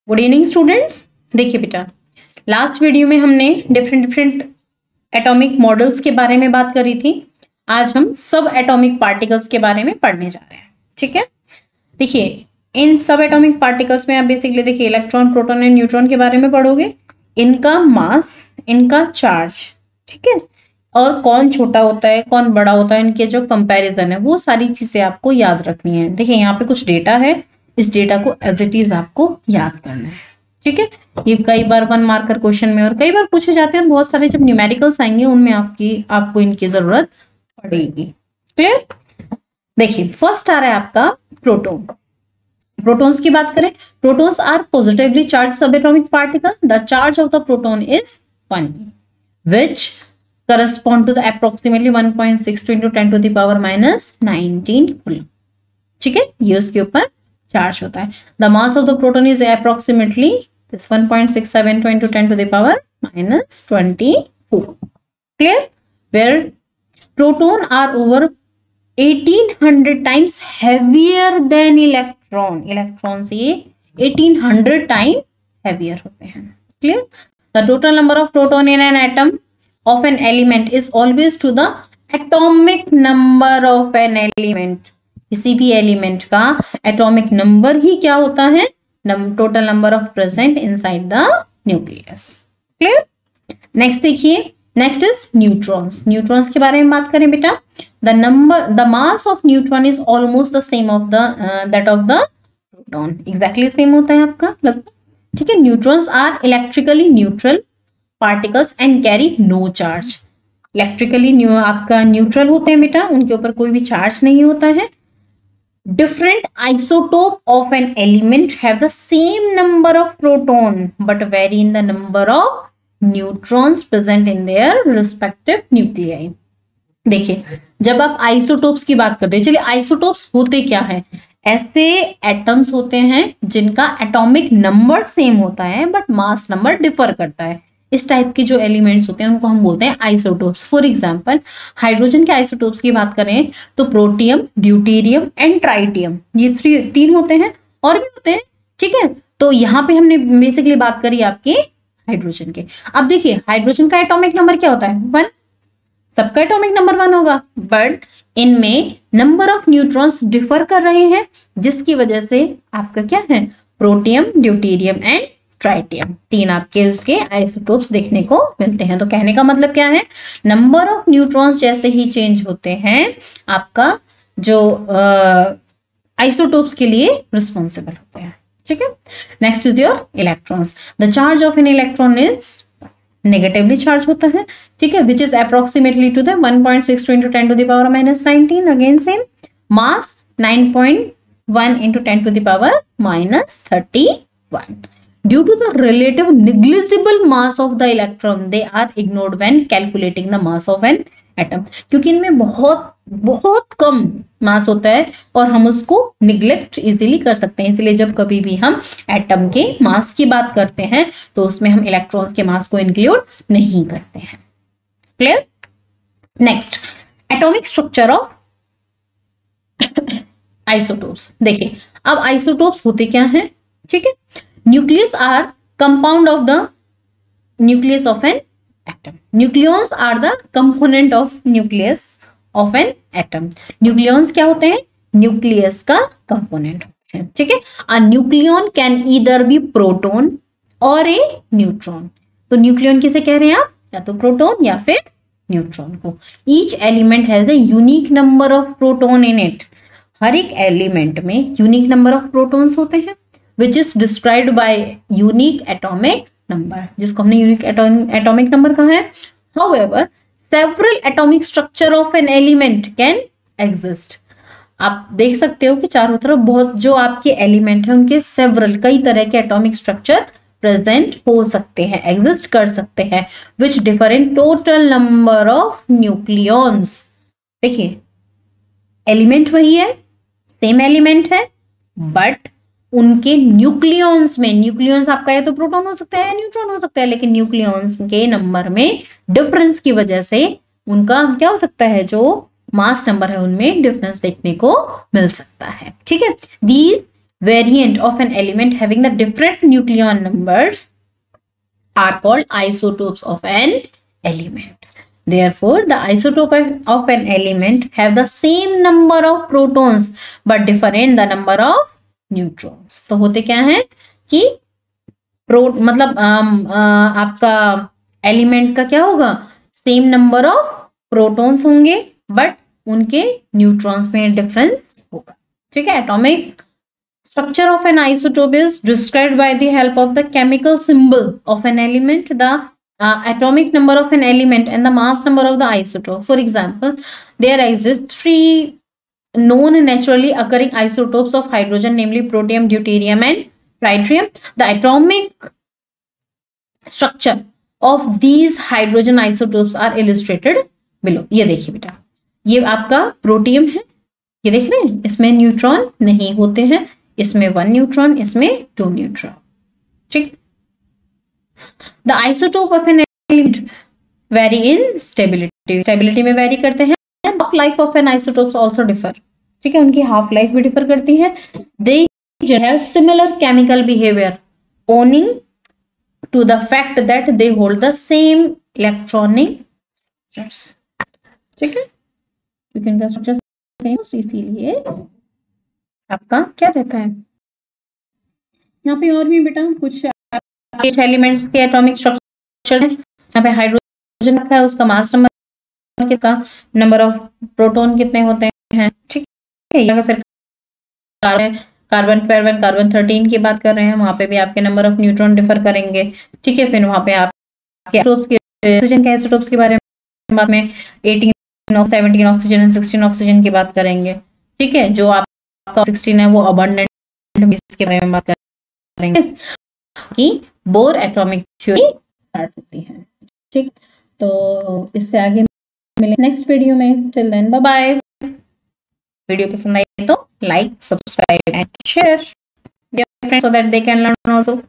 Good evening students. देखिए बेटा, last video में हमने डिफरेंट एटॉमिक मॉडल्स के बारे में बात करी थी। आज हम सब एटॉमिक पार्टिकल्स के बारे में पढ़ने जा रहे हैं। ठीक है, देखिए इन सब एटॉमिक पार्टिकल्स में आप बेसिकली देखिए इलेक्ट्रॉन, प्रोटॉन एंड न्यूट्रॉन के बारे में पढ़ोगे, इनका मास, इनका चार्ज, ठीक है, और कौन छोटा होता है कौन बड़ा होता है, इनके जो कंपैरिजन है वो सारी चीजें आपको याद रखनी है। देखिए यहाँ पे कुछ डेटा है, इस डेटा को एज इट इज आपको याद करना है। ठीक है, ये कई बार 1 मार्कर क्वेश्चन में और कई बार पूछे जाते हैं, बहुत सारे जब न्यूमेरिकल्स आएंगे उनमें आपको इनकी जरूरत पड़ेगी। क्लियर? देखिए फर्स्ट आ रहा है आपका प्रोटॉन। प्रोटॉन्स की बात करें, protons are positively charge subatomic particle. The charge of the proton is 1 which correspond to the approximately 1.62 into 10 to the power minus 19 coulomb. ठीक है, ये उसके ऊपर चार्ज होता है। The mass of the proton is approximately 1.67 into 10 to the power minus 24। Clear? Where proton are over 1800 times heavier than electron. Electron से ये 1800 time heavier होते हैं। Clear? The total number of proton in an atom of an element is always to the atomic number of an element। किसी भी element का atomic number ही क्या होता है? Total number of present inside the nucleus. Clear? Next देखिए, next is neutrons. Neutrons के बारे में बात करें बेटा, the mass of neutron is almost the same of that of the proton. Exactly same होता है आपका लगता। ठीक है, neutrons are electrically neutral particles and carry no charge. Electrically आपका न्यूट्रल होते हैं बेटा, उनके ऊपर कोई भी चार्ज नहीं होता है। Different isotope of an element have the same number of proton but very in the number of neutrons present in their respective nuclei. देखिए जब आप आइसोटोप्स की बात करते हैं, चलिए आइसोटोप्स होते क्या है? ऐसे एटम्स होते हैं जिनका एटॉमिक नंबर सेम होता है बट मास नंबर डिफर करता है। इस टाइप के जो एलिमेंट्स होते हैं उनको हम बोलते हैं आइसोटोप्स। फॉर एग्जांपल हाइड्रोजन के आइसोटोप्स की बात करें तो प्रोटियम, ड्यूटेरियम एंड ट्राइटियम, ये तीन होते हैं, और भी होते हैं। ठीक है, तो यहाँ पे हमने बेसिकली बात करी आपके हाइड्रोजन के। अब देखिए हाइड्रोजन का एटॉमिक नंबर क्या होता है? 1। सबका एटॉमिक नंबर 1 होगा, बट इनमें नंबर ऑफ न्यूट्रॉन्स डिफर कर रहे हैं, जिसकी वजह से आपका क्या है? प्रोटियम, ड्यूटेरियम एंड ट्राइटियम, 3 आपके उसके आइसोटोप्स देखने को मिलते हैं। तो कहने का मतलब क्या है? नंबर ऑफ न्यूट्रॉन्स जैसे ही चेंज होते हैं, आपका जो आइसोटोप्स के लिए रिस्पॉन्सिबल होते हैं। ठीक है, next is your electrons. The charge of an electron is negatively charge होता है। ठीक है, which is approximately two the 1.62 into 10 to the power minus 19। Again same mass 9.1 into 10 to the power minus 31। Due to the relative negligible mass of the electron, they are ignored when calculating the mass of an atom। क्योंकि इनमें बहुत बहुत कम मास होता है और हम उसको neglect easily कर सकते हैं। इसलिए जब कभी भी हम एटम के मास की बात करते हैं तो उसमें हम इलेक्ट्रॉन्स के मास को इंक्लूड नहीं करते हैं। Clear? Next, atomic structure of isotopes. देखिए अब आइसोटोप्स होते क्या हैं? ठीक है, nucleus are compound of the nucleus of an atom. Nucleons are the component of nucleus of an atom. Nucleons क्या होते हैं? न्यूक्लियस का कंपोनेंट होते हैं। ठीक है, a nucleon can either be proton और ए न्यूट्रॉन। तो न्यूक्लियॉन किसे कह रहे हैं आप? या तो प्रोटॉन या फिर न्यूट्रॉन को। Each element has a unique number of proton in it. हर एक एलिमेंट में यूनिक नंबर ऑफ प्रोटॉन्स होते हैं, which is described by unique atomic number, जिसको हमने यूनिक एटॉमिक नंबर कहा है। However, several atomic structure of an element can exist। आप देख सकते हो कि चारों तरफ बहुत जो आपके एलिमेंट हैं उनके सेवरल कई तरह के एटॉमिक स्ट्रक्चर प्रेजेंट हो सकते हैं, एग्जिस्ट कर सकते हैं, which differ in total number of nucleons। देखिए एलिमेंट वही है, सेम एलिमेंट है, बट उनके न्यूक्लियॉन्स में, न्यूक्लियॉन्स आपका है तो प्रोटॉन हो सकता है, न्यूट्रॉन हो सकता है, लेकिन न्यूक्लियॉन्स के नंबर में डिफरेंस की वजह से उनका क्या हो सकता है? जो मास नंबर है उनमें डिफरेंस देखने को मिल सकता है। ठीक है, these variant of an element having the different nucleon numbers are called isotopes of an element. Therefore, the isotope of an element have the same number of protons but differ in the number of neutrons. तो होते क्या है कि मतलब आपका element का क्या होगा, सेम नंबर ऑफ प्रोटॉन्स होंगे बट उनके न्यूट्रॉन्स में डिफरेंस होगा. ठीक है. Atomic structure of an isotope is described by the help of the chemical symbol of an element, the atomic number of an element and the mass number of the isotope. For example, there exist 3 known naturally occurring isotopes of hydrogen, namely protium, deuterium and tritium. The atomic structure of these hydrogen isotopes are illustrated below. ये देखिए बेटा, ये आपका protium है, ये देख रहे हैं, इसमें न्यूट्रॉन नहीं होते हैं, इसमें 1 न्यूट्रॉन, इसमें 2 न्यूट्रॉन. ठीक. The isotope of an element vary in stability, stability में वेरी करते हैं. Half life of an isotopes also differ. ठीक है, उनकी हाफ लाइफ भी डिफर करती है. They have similar chemical behaviour owning to the fact that they hold the same electronic structures. ठीक है, क्योंकि उनका स्ट्रक्चर सेम, इसीलिए आपका क्या रहता है. यहाँ पे और भी बेटा कुछ एलिमेंट्स के एटॉमिक स्ट्रक्चर है. यहाँ पे हाइड्रोजन रखा है, उसका मास नंबर कितना, नंबर ऑफ प्रोटॉन कितने होते हैं. ठीक है. फिर कार्बन 12 कार्बन 13 की बात कर रहे हैं, वहां पे भी आपके नंबर ऑफ न्यूट्रॉन डिफर करेंगे. ठीक है. फिर वहां पे आप ऑक्सीजन के आइसोटोप्स के बारे में बाद में 18 17 ऑक्सीजन एंड 16 ऑक्सीजन की बात करेंगे. ठीक है. जो आप 16 है वो अबंडेंट, इसके बारे में बात करेंगे कि बोर एटॉमिक थ्योरी स्टार्ट होती है. ठीक. तो इससे आगे मिले नेक्स्ट वीडियो में. Till then bye bye. Video पसंद आई तो like, subscribe and share so that they can learn also.